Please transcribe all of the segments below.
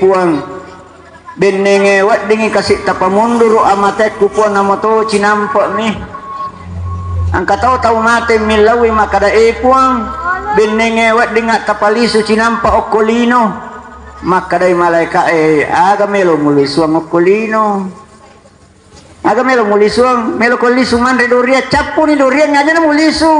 puang benenge wat dingi kasih tapamundur amate kupuan namoto cinampak nih angka tahu mate milawi makada puang benenge wat dingat tapalisu cinampak okolino makadai malaika aga melo mulisuang okolino aga melo mulisuang melo kolisu man redoria capu ni doria aja na mulisu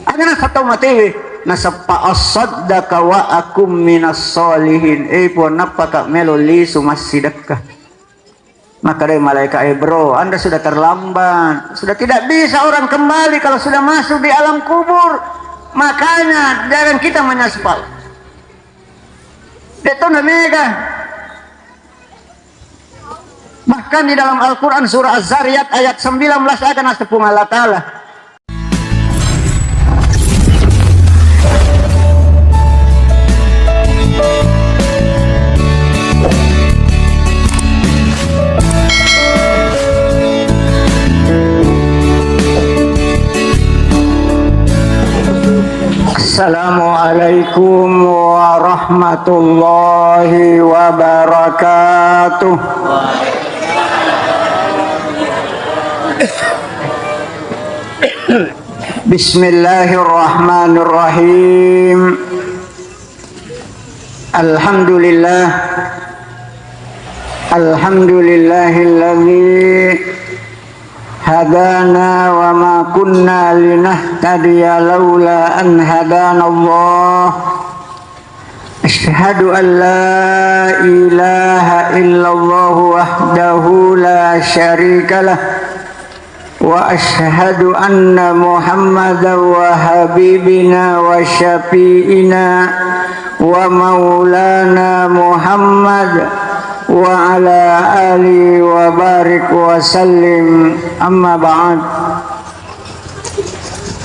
aga na kataw mate nasa paasaddaka wa akum minas solihin po napaka meloli sumasidaka maka dari malaikat bro anda sudah terlambat sudah tidak bisa orang kembali kalau sudah masuk di alam kubur makanya jangan kita menyaspal itu namanya bahkan di dalam Al-Quran surah Az-Zariyat ayat 19 akan asapung Allah Ta'ala Assalamualaikum warahmatullahi wabarakatuh. Bismillahirrahmanirrahim. Alhamdulillah. Alhamdulillahilladzi hadana wa ma kunna linahtadiya laula an hadana Allah asyhadu an la ilaha illallah wahdahu la syarikalah wa asyhadu anna muhammadan wa habibina wa syafi'ina wa maulana Muhammad wa ala ali wa barik wa sallim amma ba'd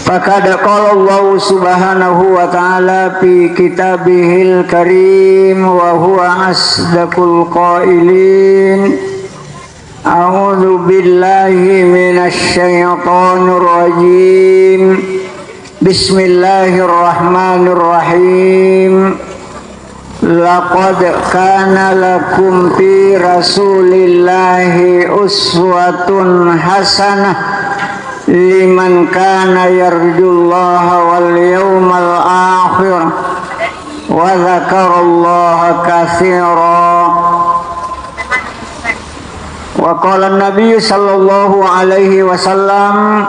faqad qala Allah subhanahu wa ta'ala fi kitabihil karim wa huwa asdaqul qailin a'udzu billahi minasy syaithanir rajim bismillahirrahmanirrahim laqad kana lakum fi rasulillahi uswatun hasanah liman kana yarjullaha wal yawmal akhir wa dzakarallaha katsira wa qala an-nabiy sallallahu alaihi wasallam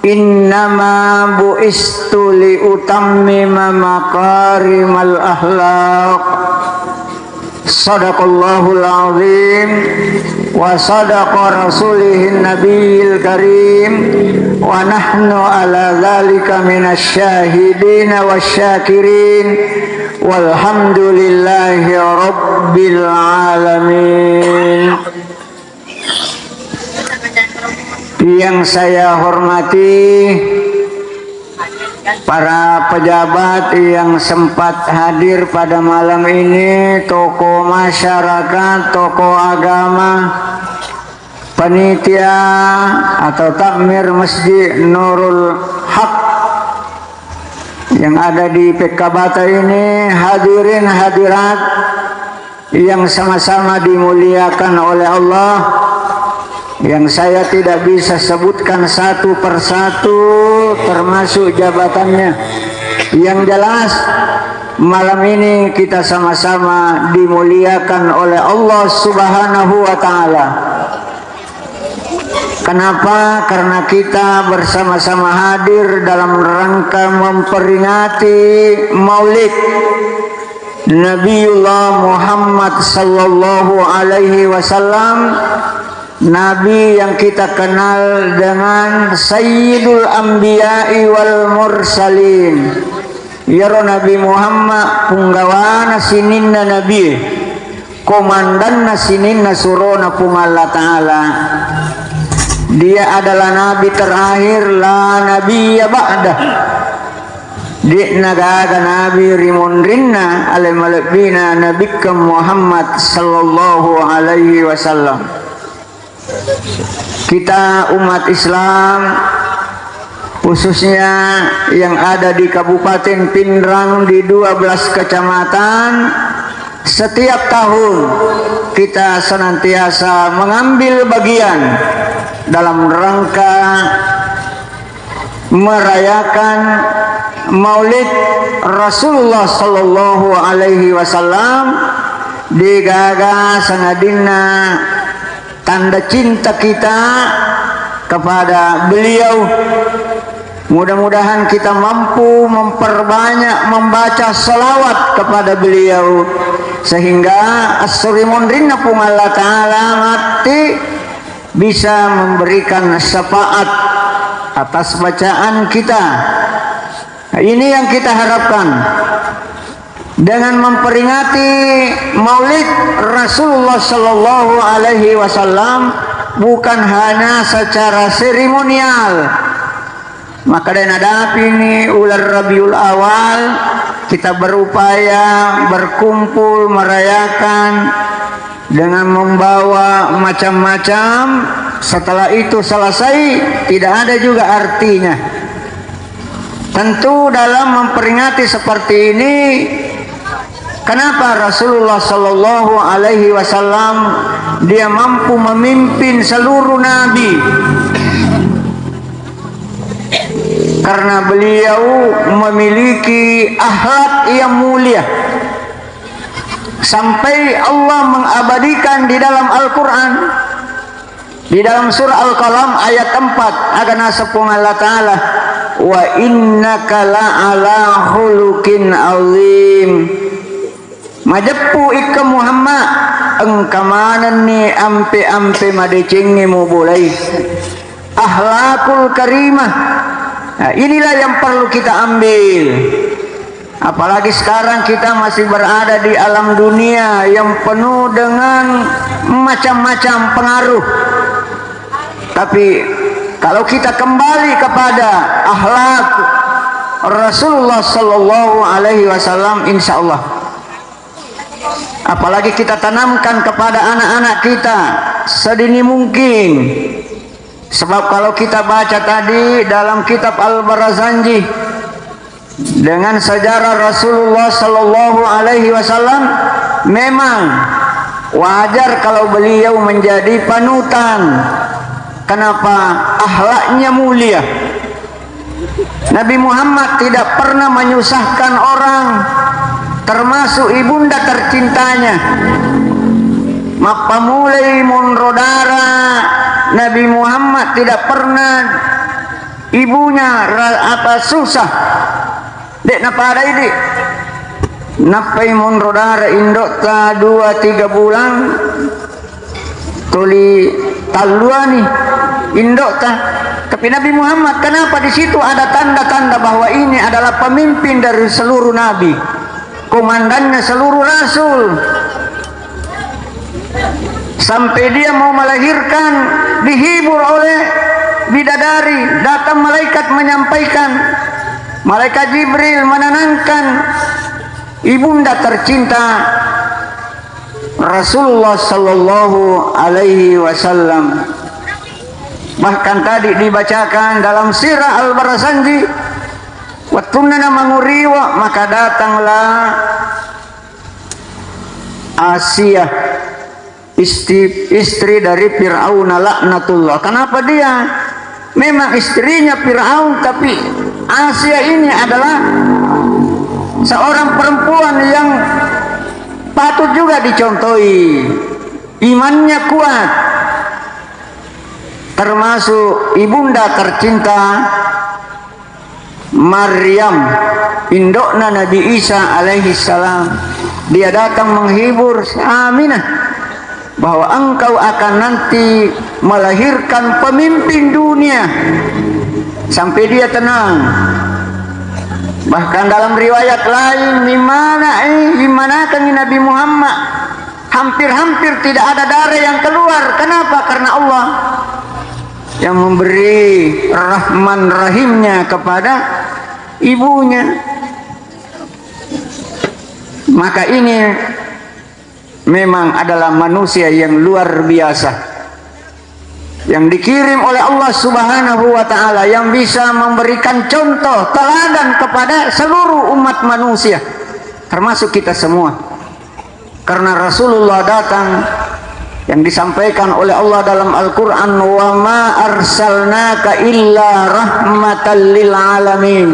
innama bu'istu li utammima makarimal akhlaq sadaqallahul azim wa sadaqa rasulihin nabiyil karim wa nahnu ala dhalika minasy syahidin wasyakirin walhamdulillahi rabbil alamin. Yang saya hormati para pejabat yang sempat hadir pada malam ini, tokoh masyarakat, tokoh agama, panitia atau takmir Masjid Nurul Haq yang ada di Pekabata ini, hadirin hadirat yang sama-sama dimuliakan oleh Allah, yang saya tidak bisa sebutkan satu persatu termasuk jabatannya. Yang jelas malam ini kita sama-sama dimuliakan oleh Allah Subhanahu wa ta'ala. Kenapa? Karena kita bersama-sama hadir dalam rangka memperingati Maulid Nabiullah Muhammad sallallahu alaihi wasallam, Nabi yang kita kenal dengan Sayyidul Anbiya'i wal Mursalin. Yaro Nabi Muhammad punggawana sininna Nabi, komandanna sininna surona pung Allah Ta'ala. Dia adalah Nabi terakhir, la nabiyya ba'dah. Di nagaga Nabi rimun rinna alamalabina nabikam Muhammad sallallahu alaihi wasallam. Kita umat Islam khususnya yang ada di Kabupaten Pindrang di 12 kecamatan. Setiap tahun kita senantiasa mengambil bagian dalam rangka merayakan Maulid Rasulullah sallallahu alaihi wasallam, digagas sanadina tanda cinta kita kepada beliau. Mudah-mudahan kita mampu memperbanyak membaca salawat kepada beliau sehingga as-surimun rinna pun Allah Ta'ala mati bisa memberikan syafaat atas bacaan kita. Ini yang kita harapkan dengan memperingati Maulid Rasulullah sallallahu alaihi wasallam, bukan hanya secara seremonial. Maka dan ada ini ular Rabiul Awal kita berupaya berkumpul merayakan dengan membawa macam-macam. Setelah itu selesai, tidak ada juga artinya. Tentu dalam memperingati seperti ini, kenapa Rasulullah sallallahu alaihi wasallam dia mampu memimpin seluruh nabi? Karena beliau memiliki akhlak yang mulia. Sampai Allah mengabadikan di dalam Al-Quran, di dalam surah Al-Qalam ayat 4, akan asapun Allah Ta'ala, wa innaka la'ala khuluqin azim. Majepu ika Muhammad engkamanan ni ampe-ampe madecengi mu boleh akhlakul karimah. Nah, inilah yang perlu kita ambil. Apalagi sekarang kita masih berada di alam dunia yang penuh dengan macam-macam pengaruh. Tapi kalau kita kembali kepada akhlak Rasulullah sallallahu alaihi wasallam, insyaallah, apalagi kita tanamkan kepada anak-anak kita sedini mungkin. Sebab kalau kita baca tadi dalam kitab Al-Barazanji dengan sejarah Rasulullah sallallahu alaihi wasallam, memang wajar kalau beliau menjadi panutan. Kenapa? Akhlaknya mulia. Nabi Muhammad tidak pernah menyusahkan orang, termasuk ibunda tercintanya. Maka mulai monrodara Nabi Muhammad tidak pernah ibunya susah. Dek napa ada ini? Napai monrodara indok ta 2-3 bulan tuli taluani indok ta. Tapi Nabi Muhammad, kenapa di situ ada tanda-tanda bahwa ini adalah pemimpin dari seluruh nabi, komandannya seluruh rasul. Sampai dia mau melahirkan dihibur oleh bidadari, datang malaikat menyampaikan, malaikat Jibril menenangkan ibunda tercinta Rasulullah sallallahu alaihi wasallam. Bahkan tadi dibacakan dalam sirah Al-Barazanji, watunana manguriwa, maka datanglah Asia, istri dari Fir'aun laknatullah. Kenapa dia memang istrinya Fir'aun, tapi Asia ini adalah seorang perempuan yang patut juga dicontohi, imannya kuat, termasuk ibunda tercinta Maryam, indokna Nabi Isa alaihi salam. Dia datang menghibur Aminah bahwa engkau akan nanti melahirkan pemimpin dunia. Sampai dia tenang. Bahkan dalam riwayat lain, dimana kan Nabi Muhammad hampir-hampir tidak ada darah yang keluar. Kenapa? Karena Allah yang memberi rahman rahimnya kepada ibunya. Maka ini memang adalah manusia yang luar biasa. yang dikirim oleh Allah Subhanahu wa taala, yang bisa memberikan contoh teladan kepada seluruh umat manusia termasuk kita semua. Karena Rasulullah datang yang disampaikan oleh Allah dalam Al-Qur'an, wa ma arsalnaka illa rahmatan lil alamin.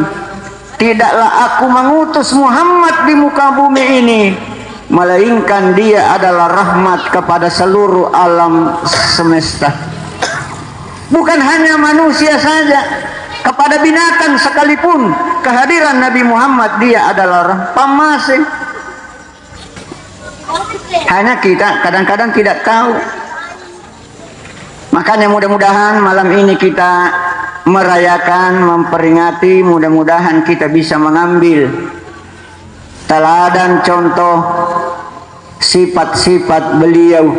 Tidaklah aku mengutus Muhammad di muka bumi ini melainkan dia adalah rahmat kepada seluruh alam semesta. Bukan hanya manusia saja, kepada binatang sekalipun kehadiran Nabi Muhammad dia adalah rahmat. Hanya kita kadang-kadang tidak tahu. Makanya mudah-mudahan malam ini kita merayakan, memperingati, mudah-mudahan kita bisa mengambil teladan contoh sifat-sifat beliau.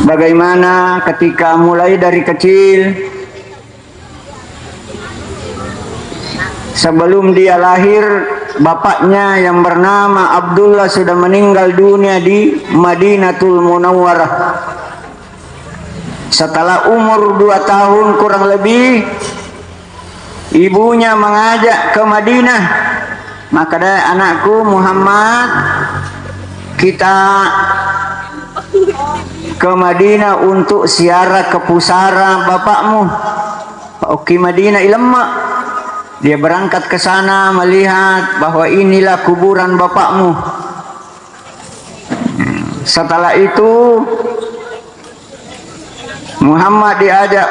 Bagaimana ketika mulai dari kecil, sebelum dia lahir, bapaknya yang bernama Abdullah sudah meninggal dunia di Madinatul Munawwarah. Setelah umur 2 tahun kurang lebih, ibunya mengajak ke Madinah. Maka anakku Muhammad, kita ke Madinah untuk ziarah ke pusara bapakmu. Oke, Madinah ilemak. Dia berangkat ke sana melihat bahwa inilah kuburan bapakmu. Setelah itu Muhammad diajak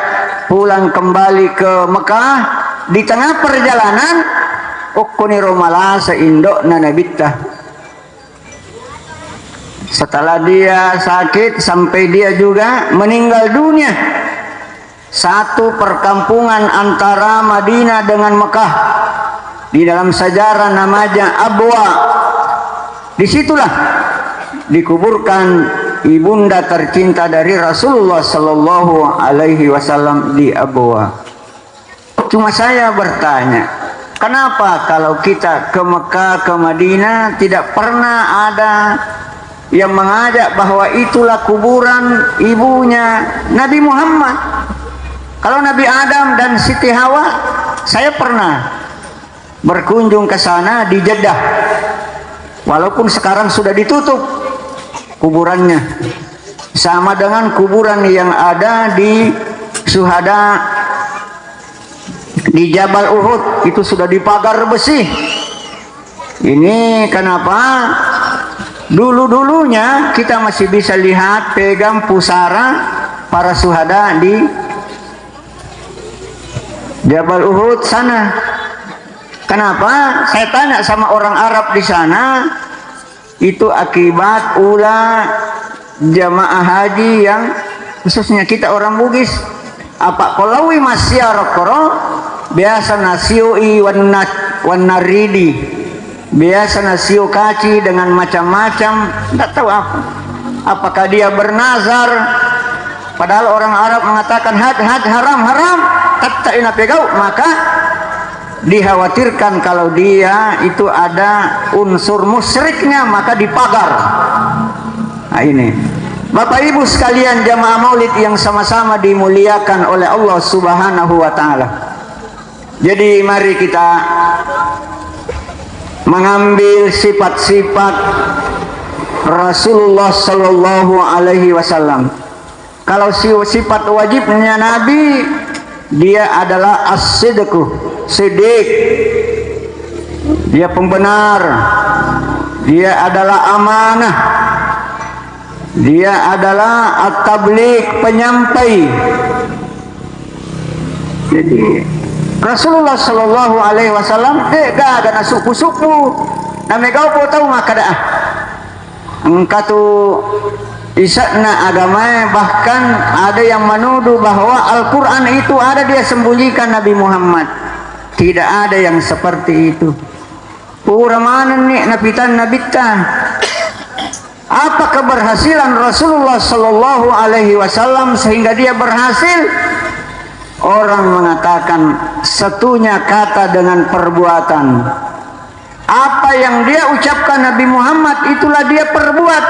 pulang kembali ke Mekah. Di tengah perjalanan ukuni romala seindok nanabittah. Setelah dia sakit sampai dia juga meninggal dunia, satu perkampungan antara Madinah dengan Mekah, di dalam sejarah namanya Abwa. Disitulah dikuburkan ibunda tercinta dari Rasulullah Sallallahu Alaihi Wasallam di Abwa. Cuma saya bertanya, kenapa kalau kita ke Mekah, ke Madinah tidak pernah ada yang mengajak bahwa itulah kuburan ibunya Nabi Muhammad? Kalau Nabi Adam dan Siti Hawa, saya pernah berkunjung ke sana di Jeddah. Walaupun sekarang sudah ditutup kuburannya, sama dengan kuburan yang ada di Syuhada di Jabal Uhud, itu sudah dipagar besi. Ini kenapa? Dulu-dulunya kita masih bisa lihat pegang pusara para syuhada di Jabal Uhud sana. Kenapa? Saya tanya sama orang Arab di sana, itu akibat ulah jamaah haji yang khususnya kita orang Bugis. Apa kolawi masyarakat biasa nasioi wan naridi, biasa nasio kaci dengan macam-macam, tidak tahu apa. Apakah dia bernazar? Padahal orang Arab mengatakan had haram, tak ina pegau, maka dikhawatirkan kalau dia itu ada unsur musyriknya, maka dipagar. Nah ini, Bapak Ibu sekalian jamaah maulid yang sama-sama dimuliakan oleh Allah Subhanahu wa taala. Jadi mari kita mengambil sifat-sifat Rasulullah Sallallahu Alaihi Wasallam. Kalau sifat wajibnya Nabi, dia adalah as-sidqu, siddiq. Dia pembenar. Dia adalah amanah. Dia adalah at-tabligh, penyampai. Jadi Rasulullah Sallallahu Alaihi Wasallam gak ada suku-suku. Namanya kau pun tahu maka dah. Engkau tu isakna agama, bahkan ada yang menuduh bahwa Al-Quran itu ada dia sembunyikan Nabi Muhammad. Tidak ada yang seperti itu. Pura mana nih nabitan nabita? Apa keberhasilan Rasulullah Sallallahu Alaihi Wasallam sehingga dia berhasil? Orang mengatakan satunya kata dengan perbuatan. Apa yang dia ucapkan Nabi Muhammad itulah dia perbuat.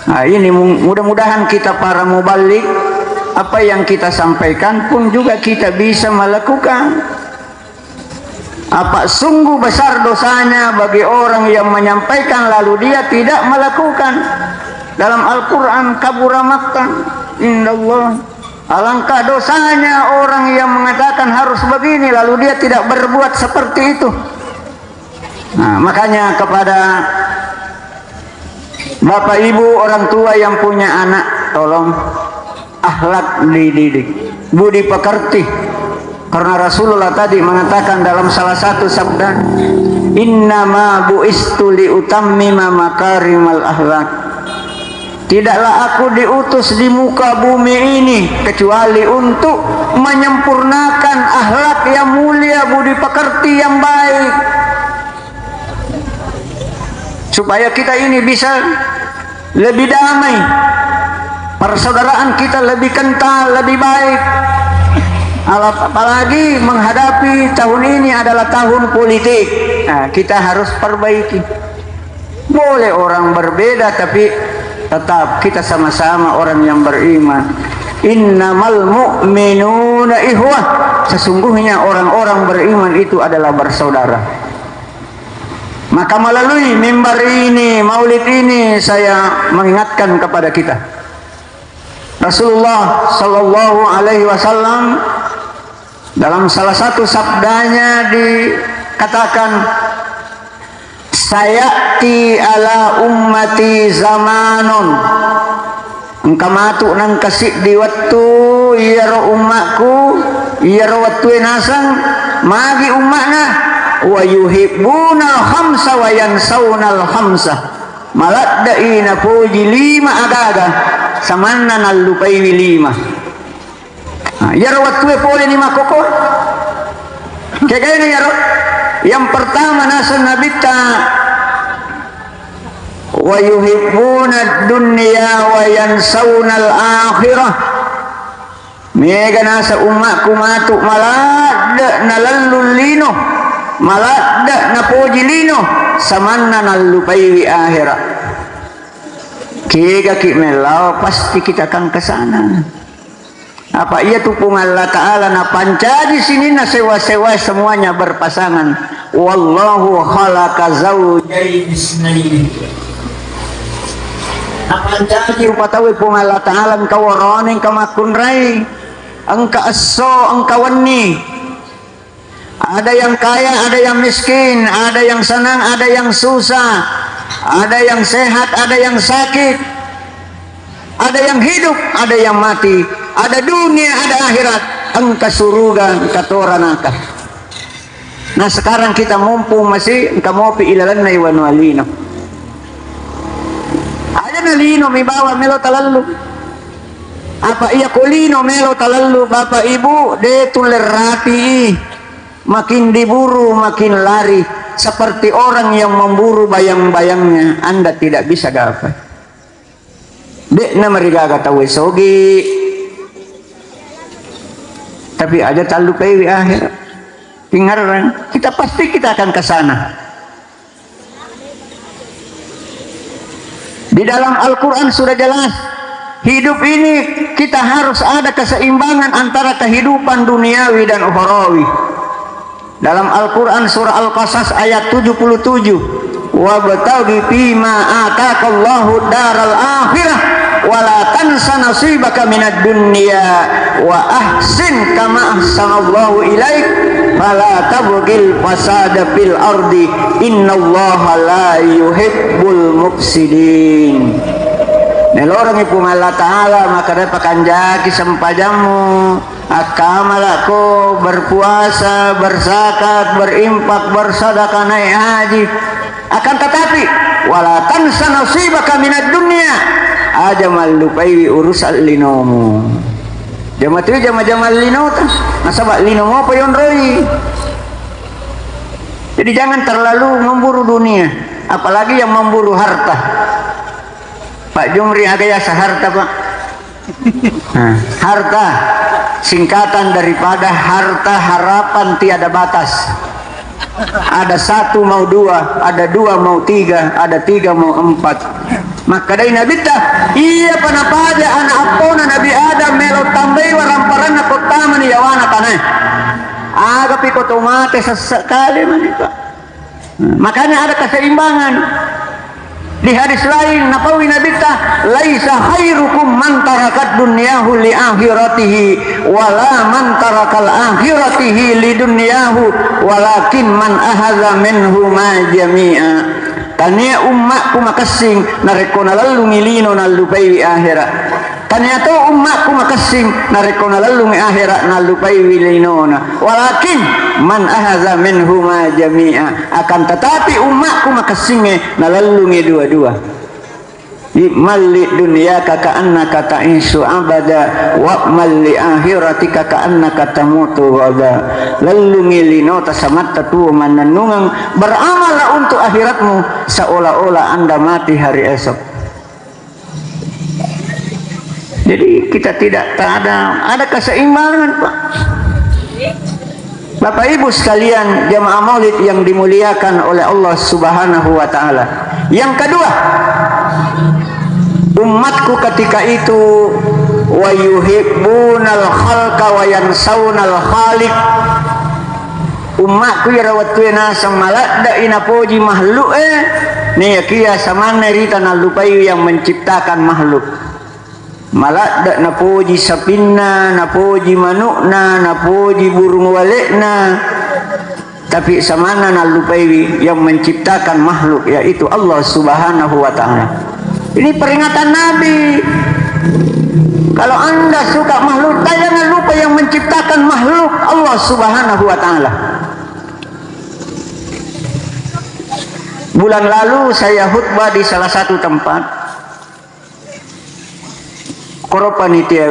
Nah, ini mudah-mudahan kita para mubalik, apa yang kita sampaikan pun juga kita bisa melakukan. Apa sungguh besar dosanya bagi orang yang menyampaikan lalu dia tidak melakukan. Dalam Al-Quran, kabura maqtan indallah, alangkah dosanya orang yang mengatakan harus begini lalu dia tidak berbuat seperti itu. Nah, makanya kepada Bapak Ibu orang tua yang punya anak, tolong akhlak dididik, budi pekerti. Karena Rasulullah tadi mengatakan dalam salah satu sabda, innama bu'istu liutammima makarimal akhlak. Tidaklah aku diutus di muka bumi ini kecuali untuk menyempurnakan akhlak yang mulia, budi pekerti yang baik, supaya kita ini bisa lebih damai, persaudaraan kita lebih kental, lebih baik. Apalagi menghadapi tahun ini adalah tahun politik. Nah, kita harus perbaiki. Boleh orang berbeda tapi tetap kita sama-sama orang yang beriman. Innamal mu'minuna ikhwah. Sesungguhnya orang-orang beriman itu adalah bersaudara. Maka melalui mimbar ini, maulid ini, saya mengingatkan kepada kita. Rasulullah sallallahu alaihi wasallam dalam salah satu sabdanya dikatakan, sayati ala ummati zamanun, engkau matuk nang kasih di waktu iya umatku, iya waktu nasang magi umatna, wa yuhibbunal khamsa wa yansawnal khamsa, maladdaina puji lima agaga samanna nalupai lima. Ya waktu boleh lima koko kayak gini ya. Yang pertama nasan nabita wa yuhibbuna dunya wa yansawnal akhirah. Mega nasa umatku matuk malada nalallul lino, malada napuji lino samanna nalupai akhirat. Kega ki melau pasti kita akan ke sana. Apa iya tupung Allah Ta'ala na panca di sini na sewa-sewa semuanya berpasangan. Wallahu khalaqa zawjayn isnaini. Apa panca di upatawi pung Allah Ta'ala engkau waron engkau makunrai, engkau aso engkau wani. Ada yang kaya, ada yang miskin, ada yang senang, ada yang susah, ada yang sehat, ada yang sakit, ada yang hidup, ada yang mati, ada dunia, ada akhirat. Engkau suruga, engkau toranaka. Nah sekarang kita mumpung masih engkau mau pi ilalan na iwan walino. Ada na lino may bawa melo talalu. Apa iya kulino melo talalu bapak ibu de tulerati. Makin diburu makin lari seperti orang yang memburu bayang-bayangnya. Anda tidak bisa gapai. Dek na marigaga tawe sogi. Tapi ada talu pewi akhir. Pingaran kita pasti kita akan ke sana. Di dalam Al-Quran sudah jelas, hidup ini kita harus ada keseimbangan antara kehidupan duniawi dan ukhrawi. Dalam Al-Quran surah Al-Qasas ayat 77, wabtaghi fima ataqallahu daral akhirah wala tansa nasibaka minad dunya wa ahsin kama ahsanallahu ilaik fala tabghil fasada fil ardi innallaha la yuhibbul mufsidin. Nelorong ipu Allah Ta'ala maka dapat kanjaki sempajamu akamalako berpuasa, berzakat, berimpak, bersedekah, naik haji. Akan tetapi wala tansa nasibaka minad dunya, aja malupai urusan linomu. Jama tu jama lino ta. Nasabak linomu apa yon roi. Jadi jangan terlalu memburu dunia, apalagi yang memburu harta. Pak Jumri agak harta Pak. Nah, harta singkatan daripada harta harapan tiada batas. Ada satu mau dua, ada dua mau tiga, ada tiga mau empat. maka dari Nabi ta iya panapaja anak apona Nabi Adam melo tambai waramparan na kotama ni yawana tanah agak pikot umate sesekali manipa. Makanya ada keseimbangan. Di hadis lain napawi Nabi ta laisa khairukum man tarakat dunyahu li akhiratihi wala man tarakal akhiratihi li dunyahu walakin man ahadza minhu ma jami'a. Tania ummatku makasing narekona lalu milino nalupai akhirat. Tania to ummatku makasing narekona lalu akhirat nalupai wilinona. Walakin man ahadza minhu ma jami'a. Akan tetapi ummatku makasing nalalungi dua-dua. Malli dunyaka ka'annaka ta'ishu abada wa malli akhiratika ka'annaka tamutu ghada. Lalungi lino tasamatta tu mananungang beramallah untuk akhiratmu seolah-olah Anda mati hari esok. Jadi kita tidak ada keseimbangan, Pak. Bapak Ibu sekalian jamaah maulid yang dimuliakan oleh Allah Subhanahu wa taala. Yang kedua, umatku ketika itu wa yuhibbunal khalqa wa yansawnal khaliq. Umatku ya rawatuna samalada inapoji makhluk nih kia samana rita nalupai yang menciptakan makhluk. Malada napoji sapinna, napoji manukna, napoji burung walekna. Tapi samana nalupai yang menciptakan makhluk yaitu Allah Subhanahu wa taala. Ini peringatan Nabi. Kalau Anda suka makhluk, jangan lupa yang menciptakan makhluk Allah Subhanahu wa taala. Bulan lalu saya khutbah di salah satu tempat. Koropanitia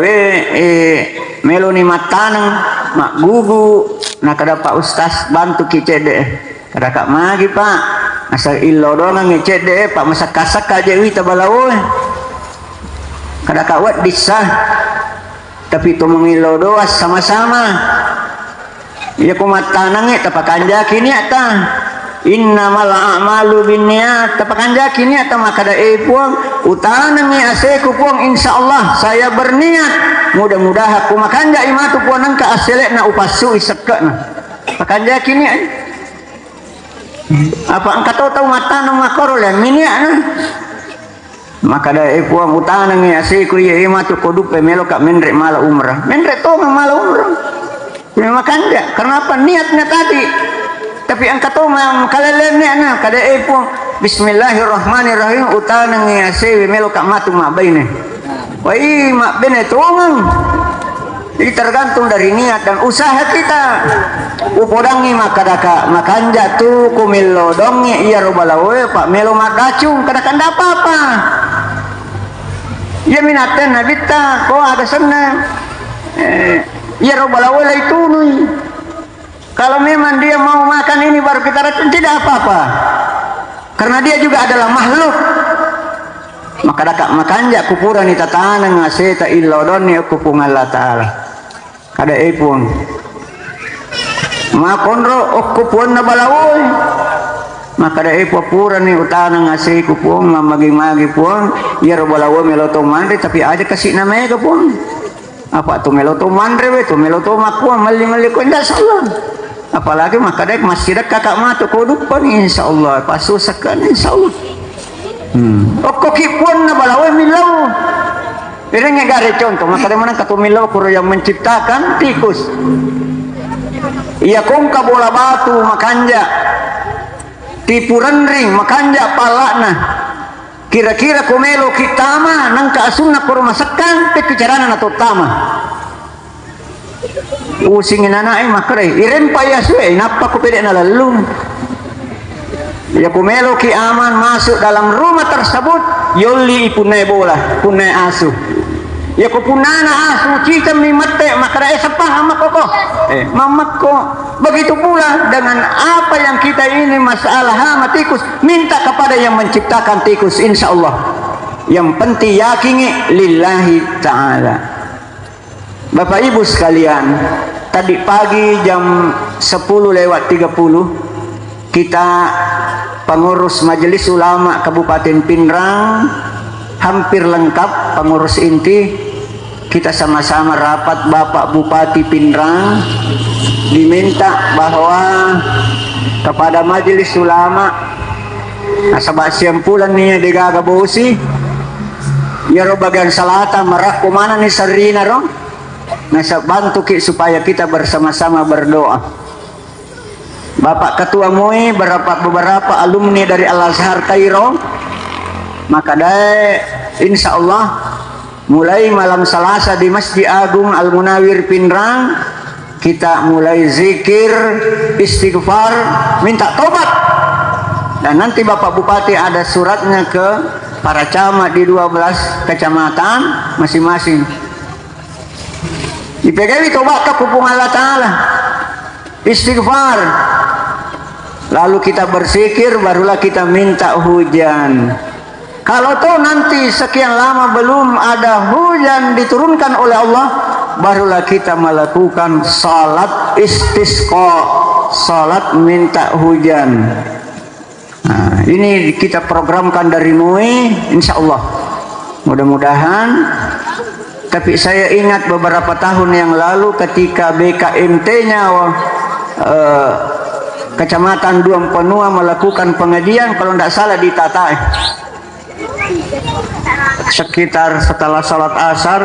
meloni matanang mak gugu nak kada Pak Ustaz bantu kicede. Kada kak magi Pak. Asal illo doang ngecede Pak masak kasak aja wi tabalaw. Kada kawat disah. Tapi tu mengilo doas sama-sama. Ya kumatanang tapakanjaki ni ata. Innamal a'malu binniyat. Tapakanjaki ni ata makada puang utanang ni aseku puang insyaallah saya berniat mudah-mudahan aku makanja imatu puang nangka aselek na upasu isekna. Pakanjaki ni apa angkat tahu mata nama korolan minyak na maka dah puang utanang ni aseku ya imatu kodup melo kak menrek mala umrah menrek to mala umrah makan enggak kenapa niatnya tadi tapi angkat tahu kalalen ni ana kada puang bismillahirrahmanirrahim utanang ni aseku melo kak matu mak baine wai mak bene tongang. Jadi tergantung dari niat dan usaha kita. Upodangi makadaka makanja tu kumilo dongi iya robalawe Pak melo makacung kadakan apa-apa. Ya minaten nabita ko ada sana. Iya robalawe lah itu nui. Kalau memang dia mau makan ini baru kita racun tidak apa-apa. Karena dia juga adalah makhluk. Makadaka makanja kupuran ita tanang ngaseta illodoni kupung Allah Ta'ala. Kada pun makonro okupuan na balawoy maka da puran ni utana ngasih kupung mamagi-magi pun ya balawoy meloto mandre tapi aja kasih namanya pun apa tu meloto mandre we tu meloto makuang mali-mali ko insyaallah apalagi maka da masjid kakak matu kodupan insyaallah pasusakan insyaallah okokipun na balawoy milaw. Ini gare contoh, maka dari mana katumilaw kuro yang menciptakan tikus. Ia kongka bola batu makanja, tipuran ring makanja palakna. Kira-kira kumelo kitama nangka asunna kuro masakan pekicarana na tama. Usingin anak makare, iren payaswe napa ko pede na lalung. Ya kumelo ki aman masuk dalam rumah tersebut, yoli ipunai bola, punai asuh. Ya ko punana asu kita mimate makara sepah amak koko mamak ko begitu pula dengan apa yang kita ini masalah hama tikus minta kepada yang menciptakan tikus insyaallah yang penting yakini lillahi ta'ala. Bapak Ibu sekalian tadi pagi jam 10:30 kita pengurus Majelis Ulama Kabupaten Pindrang hampir lengkap pengurus inti. Kita sama-sama rapat Bapak Bupati Pindrang, diminta bahwa kepada majelis ulama asabak siampulan nih degaga bosi ya ro bagian salata merak kumana nih sarina ro nasa bantu ki supaya kita bersama-sama berdoa. Bapak Ketua MUI beberapa alumni dari Al-Azhar Kairo, maka dai insya Allah mulai malam Selasa di Masjid Agung Al-Munawir Pindrang kita mulai zikir, istighfar, minta tobat. Dan nanti Bapak Bupati ada suratnya ke para camat di 12 kecamatan masing-masing. Dipegawi tobat ke kupung Allah Ta'ala, istighfar, lalu kita berzikir, barulah kita minta hujan. Kalau tuh nanti sekian lama belum ada hujan diturunkan oleh Allah, barulah kita melakukan salat istisqa, salat minta hujan. Nah, ini kita programkan dari MUI, insya Allah. Mudah-mudahan. Tapi saya ingat beberapa tahun yang lalu ketika BKMT-nya Kecamatan Duampanua melakukan pengajian, kalau tidak salah di Tata, sekitar setelah salat asar,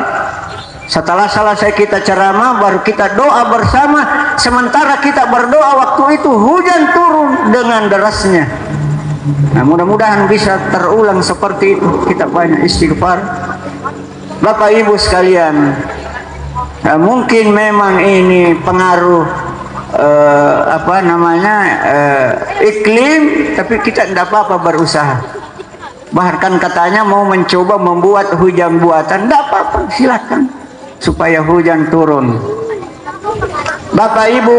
setelah selesai kita ceramah baru kita doa bersama. Sementara kita berdoa waktu itu hujan turun dengan derasnya. Nah, mudah-mudahan bisa terulang seperti itu. Kita banyak istighfar. Bapak Ibu sekalian, mungkin memang ini pengaruh iklim, tapi kita tidak apa-apa berusaha. Bahkan katanya mau mencoba membuat hujan buatan, tidak apa-apa, silakan supaya hujan turun. Bapak Ibu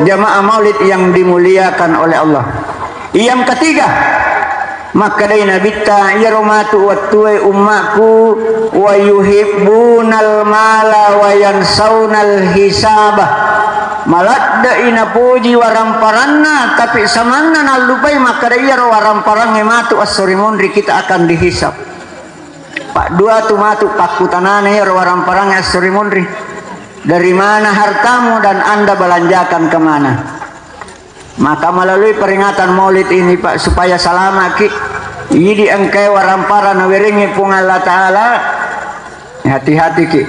jamaah maulid yang dimuliakan oleh Allah. Yang ketiga, maka dari Nabi ta yaromatu wattuai ummaku wa yuhibbunal mala wa yansaunal hisabah. Maladda ina puji waramparanna tapi samanna nalupai maka dari waramparan ngematu as-surimunri kita akan dihisab. Pak dua tu matu pakutanane waramparan as-surimunri. Dari mana hartamu dan Anda belanjakan kemana? Maka melalui peringatan maulid ini Pak, supaya selamat ki idi engkai warampara nawiringi pung Allah Ta'ala, hati-hati ki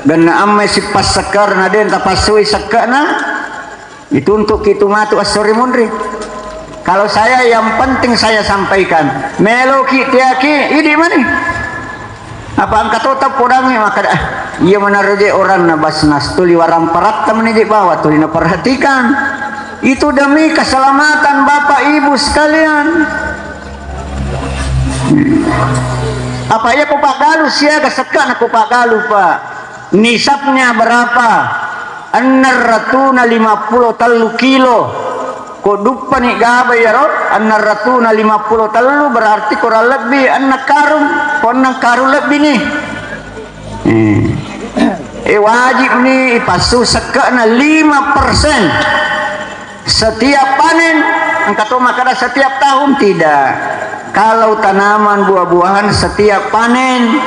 gana amme si pas sekar na den tapasui sekana itu untuk kitu matu asori mundri. Kalau saya yang penting saya sampaikan melo ki tiaki idi mani apa angkat otak podangnya maka iya menarje orang na basnas tuli waramparat temen di bawah tuli na perhatikan. Itu demi keselamatan Bapak Ibu sekalian. Apa ya ku Pak Galuh siaga sekan aku Pak Galuh Pak. Nisabnya berapa? 650 kilo. Kodupa ni gabay ro 650 talu berarti kurang lebih anak karung. Konang karung lebih nih. Wajib nih ipasu sekana 5%. Setiap panen engkau tahu makanya setiap tahun tidak. Kalau tanaman buah-buahan setiap panen.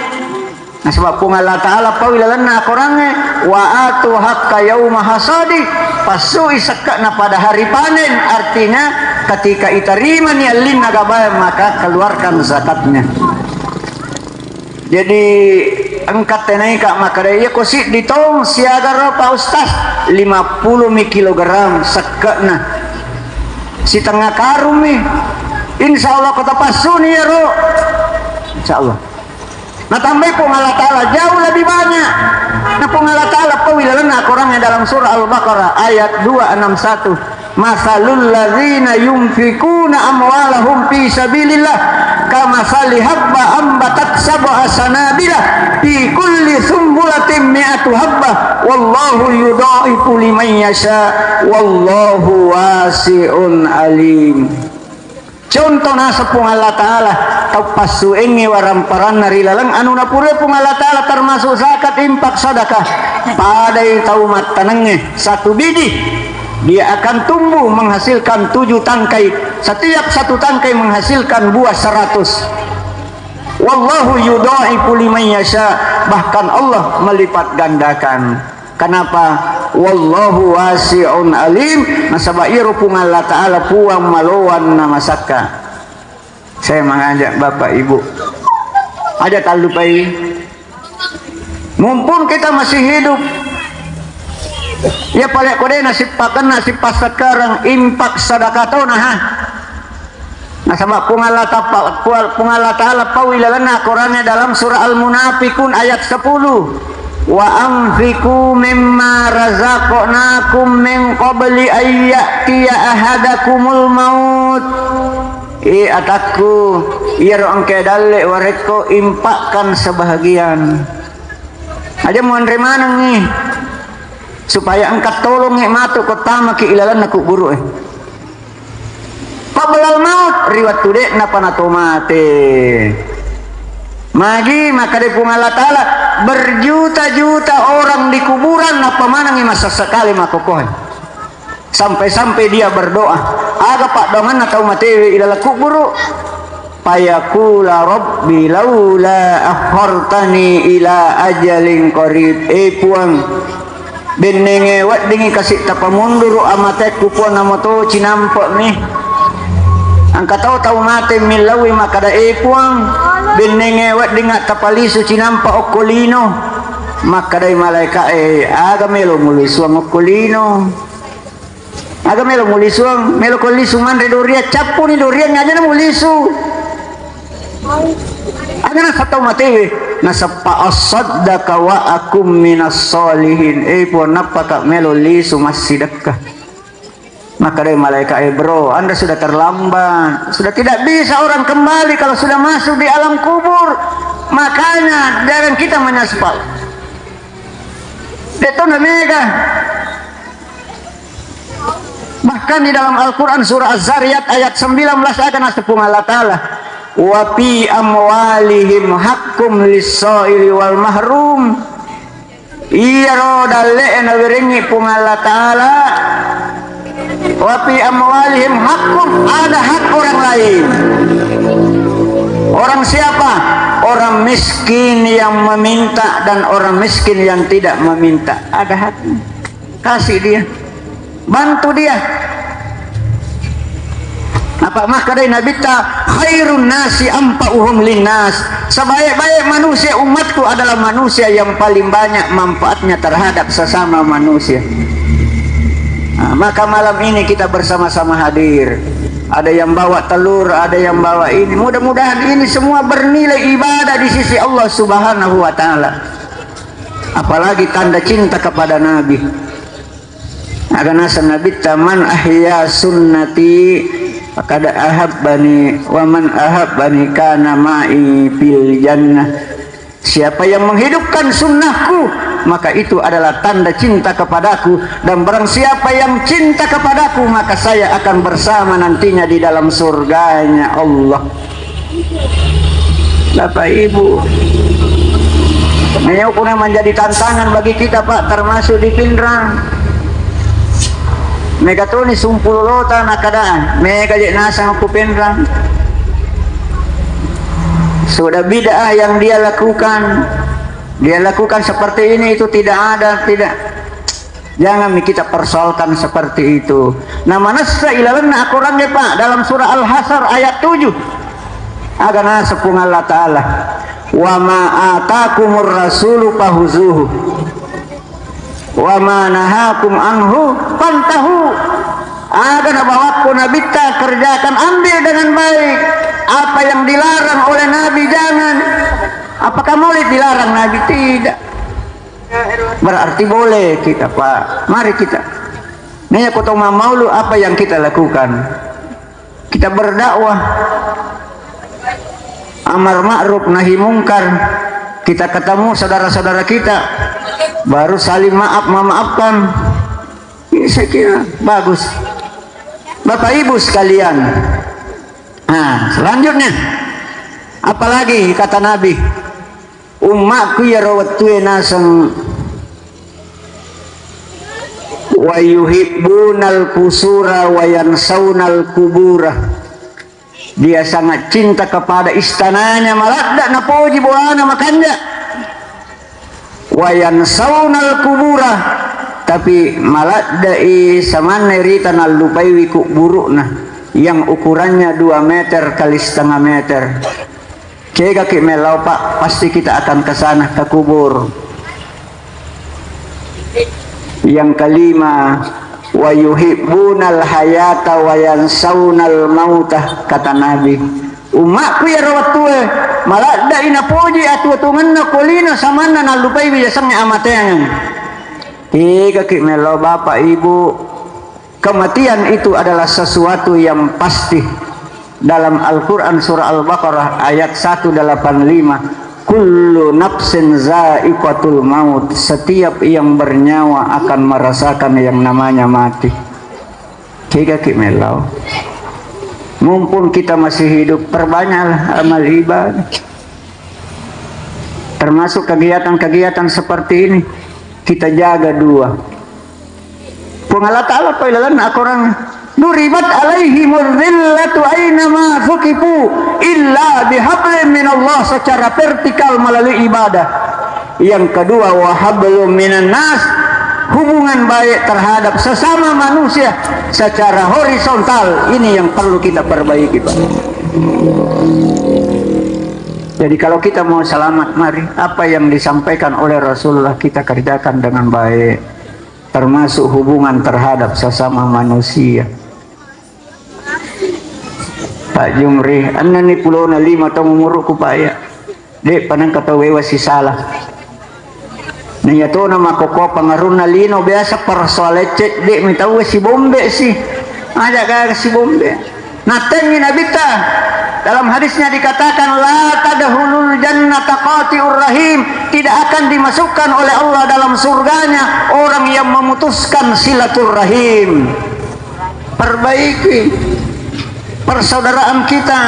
Nah, sebab pun Allah Ta'ala pawilalana korangnya wa atu haqqa yauma hasadi pasui sekakna pada hari panen, artinya ketika iterima ni alin nagabay maka keluarkan zakatnya. Jadi angkat tenai kak maka dia kosit ditong siaga ropa ustaz 50 kilogram sekakna si tengah karung nih insyaallah kota pasuni ya ro insyaallah. Nah tambah pun Allah Ta'ala jauh lebih banyak. Nah pun Allah Ta'ala pawilalana korangnya dalam surah Al-Baqarah ayat 261 masalul ladzina yunfikuna amwalahum fi sabilillah kamasali habba ambatat sab'a sanabila fi kulli sumbulatin mi'atu habba wallahu yudha'ifu liman yasha wallahu wasi'un alim. Contoh nasa pung Allah Ta'ala tau pasu engi waramparan narilalang anu napure pung Allah Ta'ala termasuk zakat impak sedekah pada tau matanenge satu biji dia akan tumbuh menghasilkan 7 tangkai, setiap satu tangkai menghasilkan buah 100. Wallahu yudha'ifu liman yasha. Bahkan Allah melipat gandakan. Kenapa? Wallahu wasi'un alim. Nasabairu pung Allah Ta'ala puang malowan nama saka. Saya mengajak Bapak Ibu, ada talupai mumpung kita masih hidup, ya paling kode nasib pakan nasib pas sekarang impak sadakato nah sama pungala Ta'ala pawilalana Qurannya dalam surah Al-Munafikun ayat 10, wa anfiqu mimma razaqnakum min qabli ayyatiya ahadakumul maut. Ataku iro angke dalle wareko impakkan sebahagian aja mau mana nih supaya angkat tolong matu kotama ki ilalan aku guru Qabla maut riwat tude napa nato mate magi maka di Allah Ta'ala berjuta-juta orang di kuburan napa manangi masa sekali makokoh sampai-sampai dia berdoa aga pak dongan atau matewi ilal kuburu payakula rabbi laula akhartani ila ajalin qarib puang benenge wat dingi kasih tapamundur amate kupuan namoto cinampak nih angka tahu mate milawi makada puang benenge wat dinga tapalisu cinampak okolino makadai malaika aga melo mulisuang okolino aga melo mulisuang melo kolisuman redoria capu ni dorian aja na mulisu aga na sataw matewe nasapa asaddaka wa akum minas solihin po napaka melo lisu massidaka maka dari malaikat bro anda sudah terlambat sudah tidak bisa orang kembali kalau sudah masuk di alam kubur makanya jangan kita menyaspal detona mega. Bahkan di dalam Al-Quran surah Az-Zariyat ayat 19 akan asepung Allah Ta'ala wa fi amwalihim hakkum lis-sa'ili wal mahrum iya rodalle na wiringi pung Allah Ta'ala wa fi amwalihim hakkum ada hak orang lain. Orang siapa? Orang miskin yang meminta dan orang miskin yang tidak meminta ada haknya, kasih dia, bantu dia. Apa maka dari Nabi ta khairun nasi ampauhum linnas, sebaik-baik manusia umatku adalah manusia yang paling banyak manfaatnya terhadap sesama manusia. Nah, maka malam ini kita bersama-sama hadir. Ada yang bawa telur, ada yang bawa ini. Mudah-mudahan ini semua bernilai ibadah di sisi Allah Subhanahu wa Ta'ala. Apalagi tanda cinta kepada Nabi. Agana Nabi taman ahya sunnati faqad ahabbani wa man ahabbani kana ma'i fil jannah. Siapa yang menghidupkan sunnahku maka itu adalah tanda cinta kepadaku, dan barang siapa yang cinta kepadaku maka saya akan bersama nantinya di dalam surganya Allah. Bapak Ibu, ini pun menjadi tantangan bagi kita Pak, termasuk di Pindrang. Megatoni sumpul lota nakadaan mega je nasang ku Pindrang. Sudah bid'ah yang dia lakukan seperti ini, itu tidak ada, tidak. Jangan kita persoalkan seperti itu. Nama nasa ilalanna Al-Qurannya Pak dalam surah Al-Hasr ayat 7. Agana sepung Allah Ta'ala. Wa ma atakumur rasulu fahuzuhu wa ma nahakum anhu fantahu. Agana bawaku Nabi ta kerjakan, ambil dengan baik. Apa yang dilarang oleh Nabi jangan. Apakah maulid dilarang Nabi? Tidak. Berarti boleh kita Pak. Mari kita. Nih aku tahu maulu apa yang kita lakukan. Kita berdakwah, amar ma'ruf nahi mungkar. Kita ketemu saudara-saudara kita, baru saling memaafkan. Ini saya kira bagus. Bapak Ibu sekalian. Nah, selanjutnya apalagi kata Nabi, umatku ya rawatue nasang wa yuhibbunal kusura wa yansaunal kubura. Dia sangat cinta kepada istananya, maladda na puji buana makanya. Wayan saunal kubura, tapi maladda samane rita na lupai ku burukna yang ukurannya 2 meter kali setengah meter. Kega ki melau Pak, pasti kita akan ke sana ke kubur. Yang kelima, wa yuhibbunal hayata wa yansaunal mautah, kata Nabi. Umatku ya rawat tue maladda ina puji atu tunganna kulina samana na lupai biasanya amatean. Tiga ki melo bapak ibu, kematian itu adalah sesuatu yang pasti. Dalam Al-Quran surah Al-Baqarah ayat 185, kullu nafsin za'iqatul maut, setiap yang bernyawa akan merasakan yang namanya mati. Tiga ki melau. Mumpung kita masih hidup, perbanyaklah amal ibadah. Termasuk kegiatan-kegiatan seperti ini. Kita jaga 2. Pengalat Allah pailalan akorang nuribat alaihimul dhillatu aynama fukifu illa bihablin minallah, secara vertikal melalui ibadah. Yang kedua, wahablum minan nas, hubungan baik terhadap sesama manusia secara horizontal. Ini yang perlu kita perbaiki, Pak. Jadi kalau kita mau selamat, mari apa yang disampaikan oleh Rasulullah kita kerjakan dengan baik, termasuk hubungan terhadap sesama manusia. Pak Jumri, anda ni pulau na 5 tahun umurku Pak ya. Dek panang kata wewa si salah. Naya to na makoko pangarun na lino biasa persoalecet dek minta si bombe si. Ada kaya si bombe. Natengin abita. Dalam hadisnya dikatakan la tadkhulul jannata qati'ur rahim, tidak akan dimasukkan oleh Allah dalam surganya orang yang memutuskan silaturahim. Perbaiki persaudaraan kita,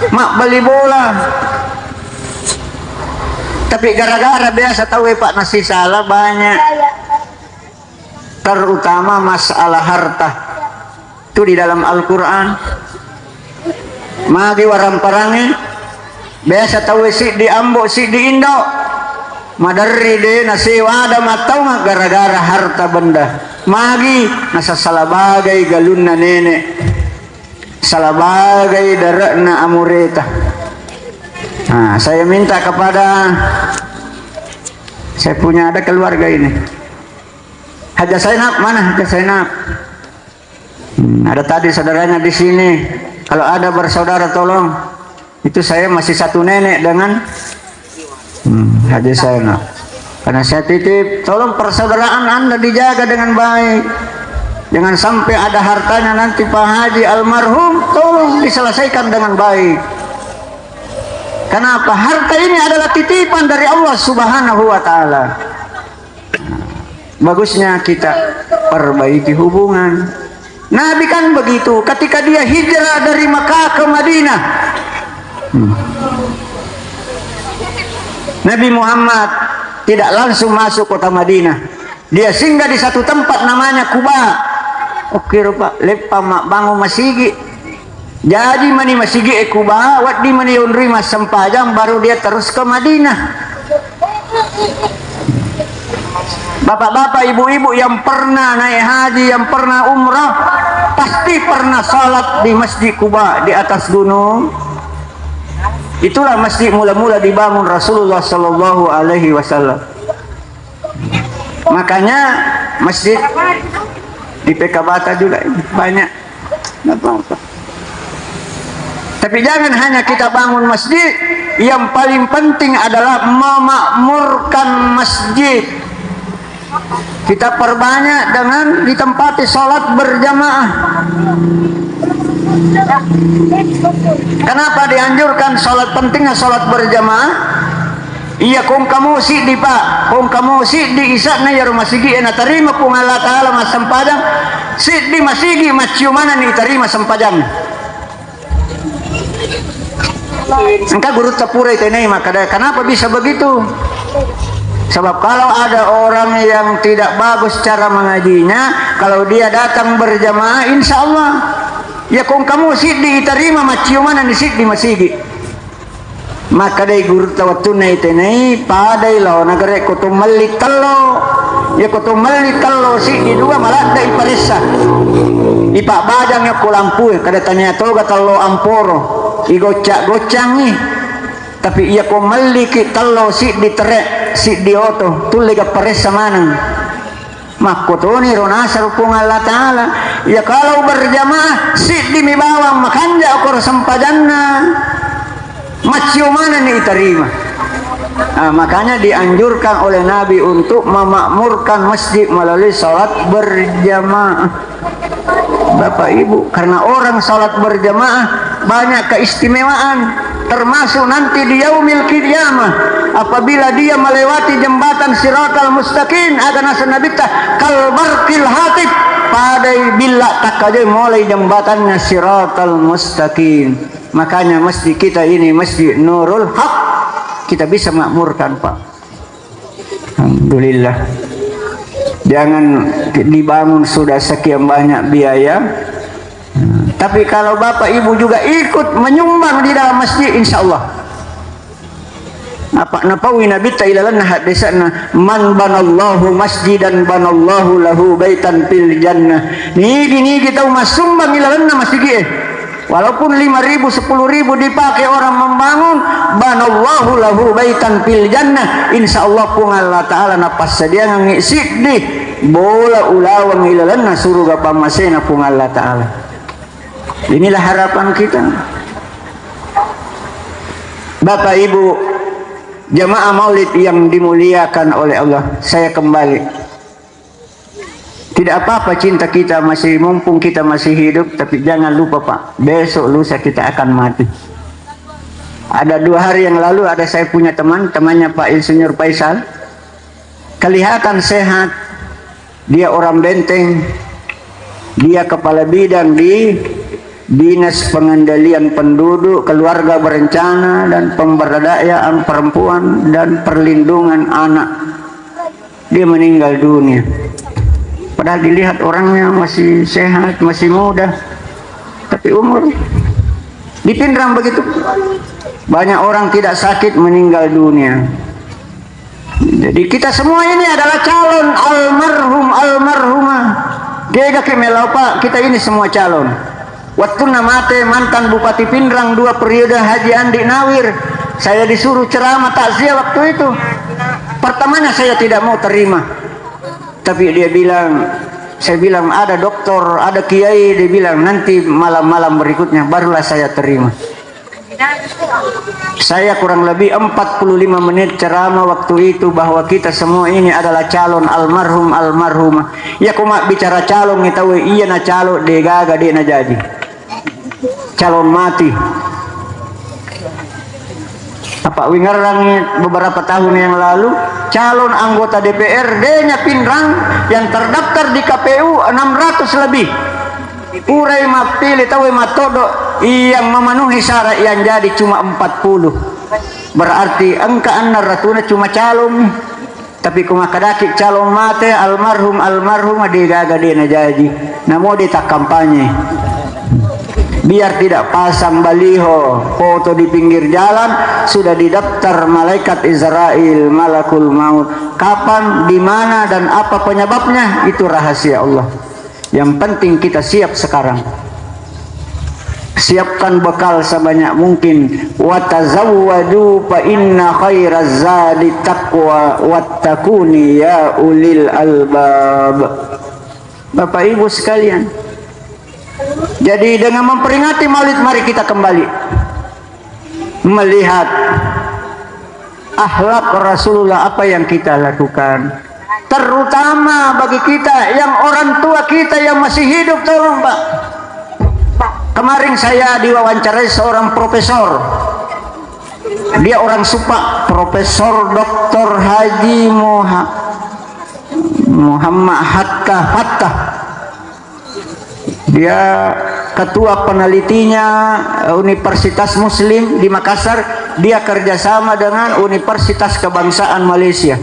mak beli bola. Tapi gara-gara biasa tahu Pak nasi salah banyak. Terutama masalah harta. Itu di dalam Al-Quran. Magi waram parangi. Biasa tahu si di Ambo, si di Indo. Madari de nasi wada matau gara-gara harta benda. Magi nasa salah bagai galunna nenek. Salah bagai darakna amureta. Nah, saya minta kepada, saya punya ada keluarga ini. Haja Zainab mana? Haja Zainab. Ada tadi saudaranya di sini. Kalau ada bersaudara tolong. Itu saya masih satu nenek dengan Haja Zainab. Karena saya titip, tolong persaudaraan Anda dijaga dengan baik. Jangan sampai ada hartanya nanti Pak Haji almarhum, tolong diselesaikan dengan baik. Kenapa? Harta ini adalah titipan dari Allah Subhanahu wa Ta'ala. Bagusnya kita perbaiki hubungan. Nabi kan begitu, ketika dia hijrah dari Makkah ke Madinah. Nabi Muhammad tidak langsung masuk kota Madinah. Dia singgah di satu tempat namanya Kuba. Oke Pak, lepa mak bangun masigi. Jadi mani masigi Kuba, wat di mani unri mas sempajang, baru dia terus ke Madinah. Bapak-bapak, ibu-ibu yang pernah naik haji, yang pernah umrah, pasti pernah salat di Masjid Kuba di atas gunung. Itulah masjid mula-mula dibangun Rasulullah Sallallahu Alaihi Wasallam. Makanya masjid di PK Bata juga banyak. Tapi jangan hanya kita bangun masjid, yang paling penting adalah memakmurkan masjid. Kita perbanyak dengan ditempati sholat berjamaah. Kenapa dianjurkan sholat, pentingnya sholat berjamaah? Iya kung kamu si di Pak, kung kamu si di isak na ya rumah sigi na tarima kung Allah Ta'ala mas sempadang si di masigi maciumanan ni tarima sempadang. Engkau guru tapura itu nih maka kenapa bisa begitu? Sebab kalau ada orang yang tidak bagus cara mengajinya, kalau dia datang berjamaah, insya Allah Ya kung kamu siddi itarima maciumanan di siddi masigi. Maka day guru tawatun na itenay paday law nagare ko tumalit talo. Ya ko tumalit talo siddi dua malada iparesa. Ipabadang ya kulampu kada tanya toga talo amporo. Igocak-gocang ni. Tapi iya ko maliki talo siddi tere siddi oto tuliga paresa manang. Makotoni ronasa rupung Allah Ta'ala. Ya kalau berjamaah siddi mi bawang makanja okor sempadanna maciumanan ni terima. Makanya dianjurkan oleh Nabi untuk memakmurkan masjid melalui salat berjamaah. Bapak Ibu, karena orang salat berjamaah banyak keistimewaan, termasuk nanti di yaumil qiyamah apabila dia melewati jembatan Siratal Mustaqim akan asanabita kalbarqil hatib padai bila takaje mulai jembatannya Siratal Mustaqim. Makanya masjid kita ini masjid Nurul Haq kita bisa makmurkan, Pak. Alhamdulillah. Jangan dibangun sudah sekian banyak biaya, tapi kalau Bapak Ibu juga ikut menyumbang di dalam masjid, insya Allah. Apa napawi nabi tailalan hadisana man banallahu masjidan banallahu lahu baitan fil jannah. Nigi kita masumbang ilalan masjid. Walaupun 5.000, 10.000 dipakai orang membangun, banallahu lahu baitan fil jannah. Insyaallah pun Allah Ta'ala napas sedia ngisik di bola ulawang ilalan surga pamasena pun Allah Ta'ala. Inilah harapan kita. Bapak Ibu jamaah maulid yang dimuliakan oleh Allah, saya kembali. Tidak apa-apa cinta kita masih, mumpung kita masih hidup, tapi jangan lupa Pak, besok lusa kita akan mati. Ada 2 hari yang lalu ada saya punya temannya Pak Insinyur Faisal, kelihatan sehat, dia orang Benteng, dia kepala bidang di Dinas Pengendalian Penduduk, Keluarga Berencana dan Pemberdayaan Perempuan dan Perlindungan Anak. Dia meninggal dunia. Padahal dilihat orangnya masih sehat, masih muda, tapi umur di Pindrang begitu. Banyak orang tidak sakit meninggal dunia. Jadi kita semua ini adalah calon almarhum almarhumah. Dia kemelau Pak, kita ini semua calon. Waktu namate mantan Bupati Pindrang 2 periode Haji Andi Nawir, saya disuruh ceramah takziah waktu itu. Pertamanya saya tidak mau terima. Tapi dia bilang, saya bilang ada dokter, ada kiai, dia bilang nanti malam-malam berikutnya barulah saya terima. Saya kurang lebih 45 menit ceramah waktu itu bahwa kita semua ini adalah calon almarhum almarhumah. Ya kuma bicara calon kita iya na calon de gaga de na jadi. Calon mati. Apa wingarang beberapa tahun yang lalu calon anggota DPRD-nya Pindrang yang terdaftar di KPU 600 lebih. Urai mapilih tahu matodo yang memenuhi syarat yang jadi cuma 40. Berarti angka anar ratuna cuma calon. Tapi kumakadaki calon mate almarhum almarhum digaga dia na jadi. Namo dia tak kampanye. Biar tidak pasang baliho foto di pinggir jalan, sudah didaftar malaikat Israel malakul maut. Kapan, di mana dan apa penyebabnya itu rahasia Allah. Yang penting kita siap sekarang. Siapkan bekal sebanyak mungkin. Wa tazawwadu fa inna khairaz zadi taqwa wattaquni ya ulil albab. Bapak Ibu sekalian, jadi dengan memperingati Maulid mari kita kembali melihat akhlak Rasulullah apa yang kita lakukan, terutama bagi kita yang orang tua kita yang masih hidup. Tolong Pak, kemarin saya diwawancarai seorang profesor, dia orang Supak, Profesor Dr. Haji Muhammad Hatta. Dia ketua penelitinya Universitas Muslim di Makassar. Dia kerjasama dengan Universitas Kebangsaan Malaysia.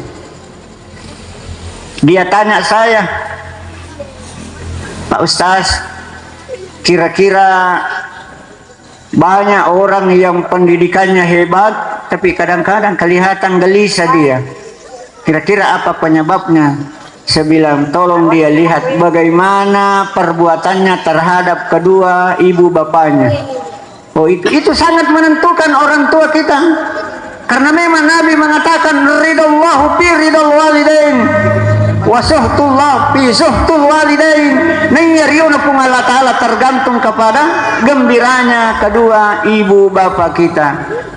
Dia tanya saya, Pak Ustaz, Kira-kira banyak orang yang pendidikannya hebat, tapi kadang-kadang kelihatan gelisah dia. Kira-kira apa penyebabnya? Saya bilang, tolong dia lihat bagaimana perbuatannya terhadap kedua ibu bapaknya. Oh, itu sangat menentukan orang tua kita. Karena memang Nabi mengatakan ridallahu fi ridal walidain wa suhtullah fi suhtul walidain. Nayariuna pun Allah Ta'ala tergantung kepada gembiranya kedua ibu bapa kita.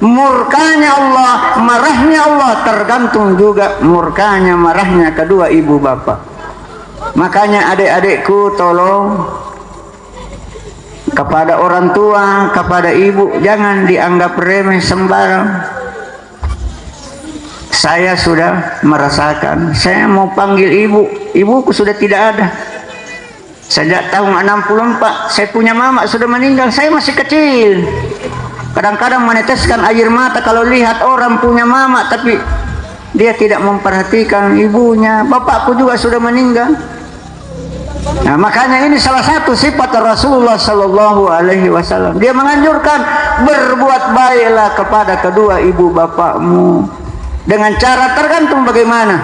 Murkanya Allah, marahnya Allah tergantung juga murkanya, marahnya kedua ibu bapa. Makanya adik-adikku, tolong kepada orang tua, kepada ibu, jangan dianggap remeh sembarang. Saya sudah merasakan, saya mau panggil ibu, ibuku sudah tidak ada. Sejak tahun 64, saya punya mama sudah meninggal, saya masih kecil. Kadang-kadang meneteskan air mata kalau lihat orang punya mama, tapi dia tidak memperhatikan ibunya. Bapakku juga sudah meninggal. Nah, makanya ini salah satu sifat Rasulullah Sallallahu Alaihi Wasallam. Dia menganjurkan berbuat baiklah kepada kedua ibu bapakmu. Dengan cara tergantung bagaimana.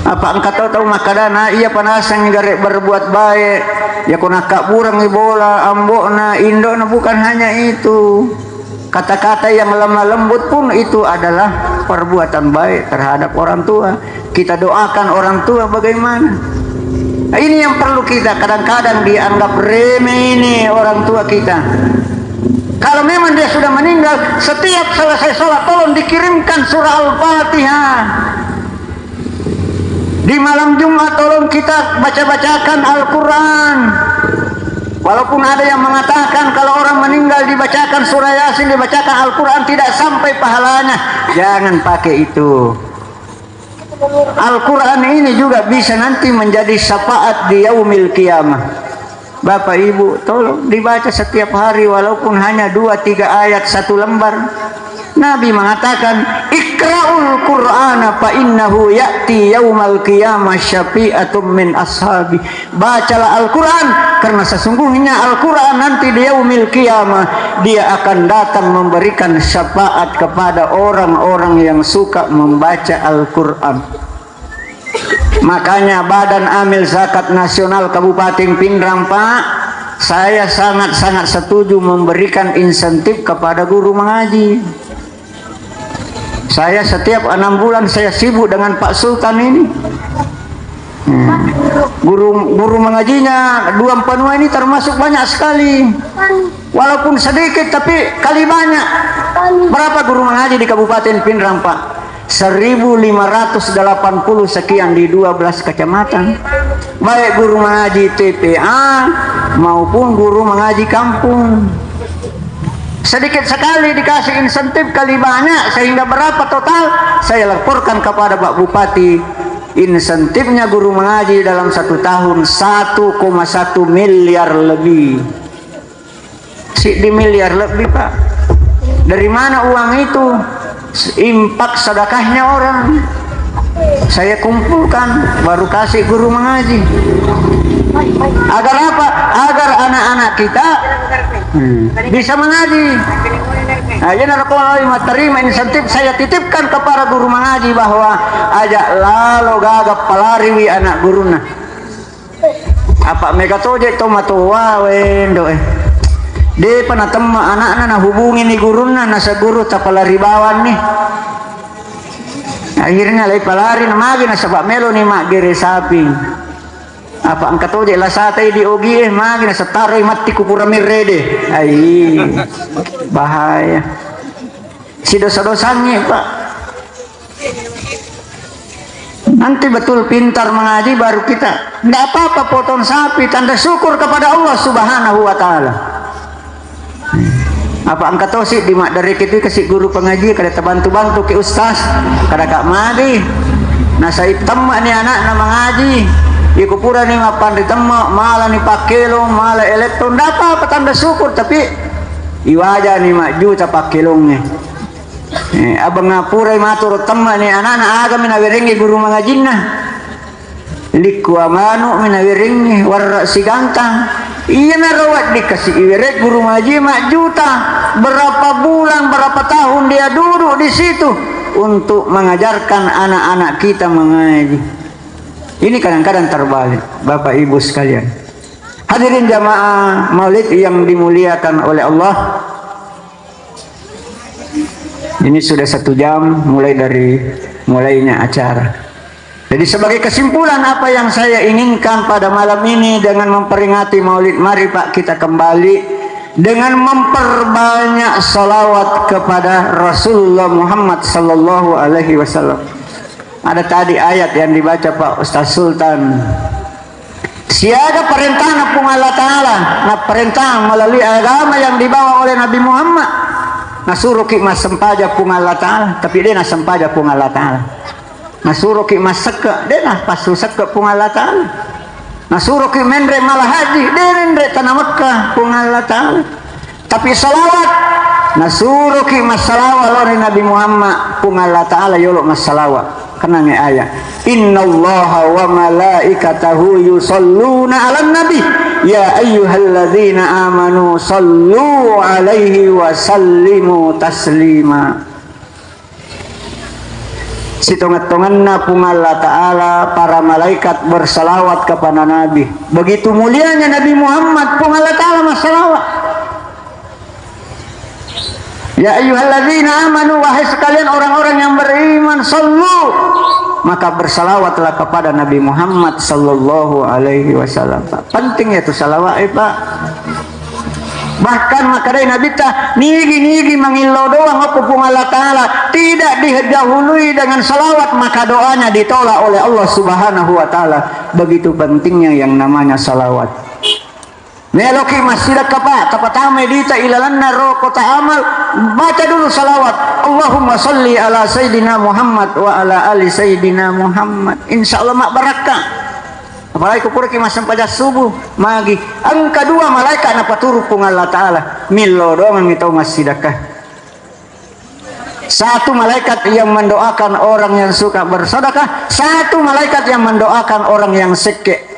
Apa engkau tahu makadana ia panasang garek berbuat baik. Ya kuna kaburang ibola ambokna indona, bukan hanya itu. Kata-kata yang lemah lembut pun itu adalah perbuatan baik terhadap orang tua. Kita doakan orang tua bagaimana. Nah, ini yang perlu kita, kadang-kadang dianggap remeh ini orang tua kita. Kalau memang dia sudah meninggal, setiap selesai sholat tolong dikirimkan surah Al-Fatihah. Di malam Jumat tolong kita baca-bacakan Al-Quran. Walaupun ada yang mengatakan kalau orang meninggal dibacakan surah Yasin, dibacakan Al-Quran tidak sampai pahalanya. Jangan pakai itu. Al-Quran ini juga bisa nanti menjadi syafaat di yaumil qiyamah. Bapak Ibu, tolong dibaca setiap hari walaupun hanya 2-3 ayat satu lembar. Nabi mengatakan, Iqra'ul Qur'ana fa innahu ya'ti yaumal qiyamah syafi'atum min ashabi. Bacalah Al-Quran karena sesungguhnya Al-Quran nanti di yaumil qiyamah dia akan datang memberikan syafaat kepada orang-orang yang suka membaca Al-Quran. Makanya Badan Amil Zakat Nasional Kabupaten Pindrang, Pak, saya sangat-sangat setuju memberikan insentif kepada guru mengaji. Saya setiap 6 bulan saya sibuk dengan Pak Sultan ini. Guru mengajinya Dua Panua ini termasuk banyak sekali. Walaupun sedikit tapi kali banyak. Berapa guru mengaji di Kabupaten Pindrang, Pak? 1580 sekian di 12 kecamatan. Baik guru mengaji TPA maupun guru mengaji kampung. Sedikit sekali dikasih insentif kali banyak, sehingga berapa total saya laporkan kepada Pak Bupati. Insentifnya guru mengaji dalam 1 tahun 1,1 miliar lebih. Di miliar lebih, Pak. Dari mana uang itu? Impak sedekahnya orang. Saya kumpulkan baru kasih guru mengaji. Agar apa? Agar anak-anak kita bisa mengaji. Nah, jadi kalau terima insentif saya titipkan kepada guru mengaji bahwa ajak lalu gagap pelariwi anak guruna. Apa mereka toje tomatua wendo dia pernah teman anak-anak na hubungi nih guruna nasa guru tapalari bawan nih. Akhirnya lagi pelari namagi nasa Pak Melo nih mak gere sapi. Apa angkat toje lah satai di ogi magi nasa taroy mati kupura mirede. Ai bahaya. Si dosa-dosanya, Pak. Nanti betul pintar mengaji baru kita. Tidak apa-apa potong sapi, tanda syukur kepada Allah Subhanahu wa Ta'ala. Apa angkat tosi di mak dari kita kasih guru pengaji kada terbantu-bantu ke ustaz kada kak madi nasa temak ni anak na mengaji iku pura ni mapan di temak malah ni pakelo malah elektron dapat apa tanda syukur tapi iwaja ni mak juta pakelongnya abang ngapura matur temak ni anak na agam na berengi guru mengaji na liku amanu minawiringi warra si gantang. Iya narawat dikasih iwiret guru ngaji mak juta. Berapa bulan, berapa tahun dia duduk di situ untuk mengajarkan anak-anak kita mengaji. Ini kadang-kadang terbalik, Bapak Ibu sekalian. Hadirin jamaah Maulid yang dimuliakan oleh Allah. Ini sudah 1 jam mulainya acara. Jadi sebagai kesimpulan apa yang saya inginkan pada malam ini dengan memperingati Maulid, mari Pak kita kembali dengan memperbanyak salawat kepada Rasulullah Muhammad sallallahu alaihi wasallam. Ada tadi ayat yang dibaca Pak Ustaz Sultan. Siada perintah napung Allah Ta'ala, na perintah melalui agama yang dibawa oleh Nabi Muhammad. Nasuruh ki mas sempaja pung Allah Ta'ala, tapi dia na sempaja pung Allah Ta'ala. Nasuruh ki mas seka, dia na pasu seka pung Allah Ta'ala. Nasuruh ki mendre malah haji, dia mendre tanah Mekah pung Allah Ta'ala. Tapi salawat, nasuruh ki mas salawat oleh Nabi Muhammad pung Allah Ta'ala yolo mas salawat. Kenangnya ayat innallaha wa malaikatahu yusalluna 'alan nabi ya ayyuhalladzina amanu sallu 'alaihi wa sallimu taslima. Sitongat-tonganna pung Allah Ta'ala para malaikat bersalawat kepada Nabi. Begitu mulianya Nabi Muhammad pung Allah Ta'ala masalawat. Ya ayyuhalladzina amanu, wahai sekalian orang-orang yang beriman, sallu, maka bersalawatlah kepada Nabi Muhammad sallallahu alaihi wasallam. Penting ya itu salawat Pak. Bahkan maka dari Nabi ta nigi mangilo doang apa pun Allah Ta'ala tidak didahului dengan salawat, maka doanya ditolak oleh Allah Subhanahu wa Ta'ala. Begitu pentingnya yang namanya salawat. Meloki masjid kapa tapatame dita ilalanna ro kota amal, baca dulu salawat. Allahumma salli ala sayyidina Muhammad wa ala ali sayyidina Muhammad. Insyaallah mak barakah. Apalagi kupur ki masam pada subuh magi. Ang kedua malaikat na paturu pung Allah Ta'ala. Milo doang mitau masjidakah. Satu malaikat yang mendoakan orang yang suka bersedekah, satu malaikat yang mendoakan orang yang sakit.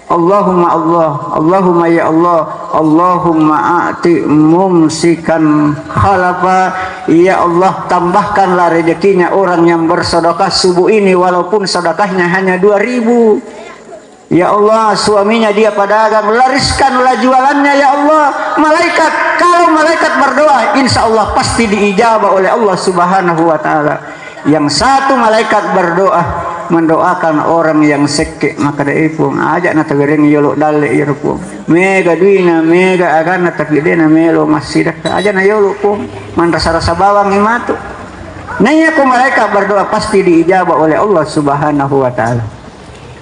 Allahumma Allah, Allahumma ya Allah, Allahumma a'ti mumsikan khalafa. Ya Allah, tambahkanlah rezekinya orang yang bersedekah subuh ini walaupun sedekahnya hanya 2.000. Ya Allah, suaminya dia pedagang, lariskanlah jualannya ya Allah. Malaikat, kalau malaikat berdoa, insya Allah pasti diijabah oleh Allah Subhanahu wa Ta'ala. Yang satu malaikat berdoa mendoakan orang yang sakit, maka dia pun ajak na tagereng yolo dale yoro pun mega duina mega agana takidena melo masjid aja na yolo pun man rasa bawang imatu nanya ko malaikat berdoa pasti diijabah oleh Allah Subhanahu wa Ta'ala.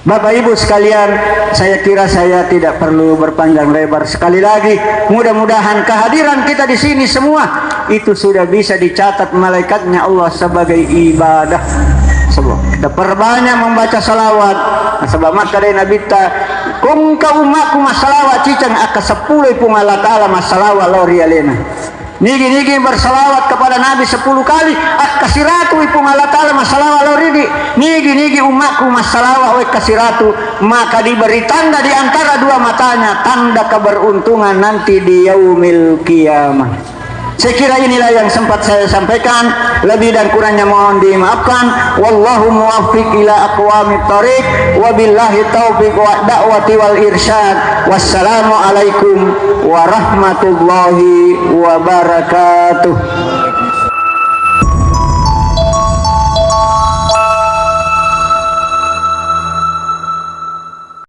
Bapak Ibu sekalian, saya kira saya tidak perlu berpanjang lebar. Sekali lagi, mudah-mudahan kehadiran kita di sini semua itu sudah bisa dicatat malaikatnya Allah sebagai ibadah. Kita perbanyak membaca salawat. Sebab maka dari Nabi ta kung ka umatku masalawat cicang aka 10 pung Allah Ta'ala masalawat lori alena. Nigi bersalawat kepada Nabi 10 kali kasih ratu ipung Allah Ta'ala masalawat lori di nigi umatku masalawat we kasih ratu, maka diberi tanda di antara dua matanya, tanda keberuntungan nanti di yaumil qiyamah. Saya kira inilah yang sempat saya sampaikan, lebih dan kurangnya mohon dimaafkan. Wallahu muwaffiq ila aqwamit thariq, wabillahi taufiq wa da'wati wal irsyad. Wassalamu alaikum warahmatullahi wabarakatuh.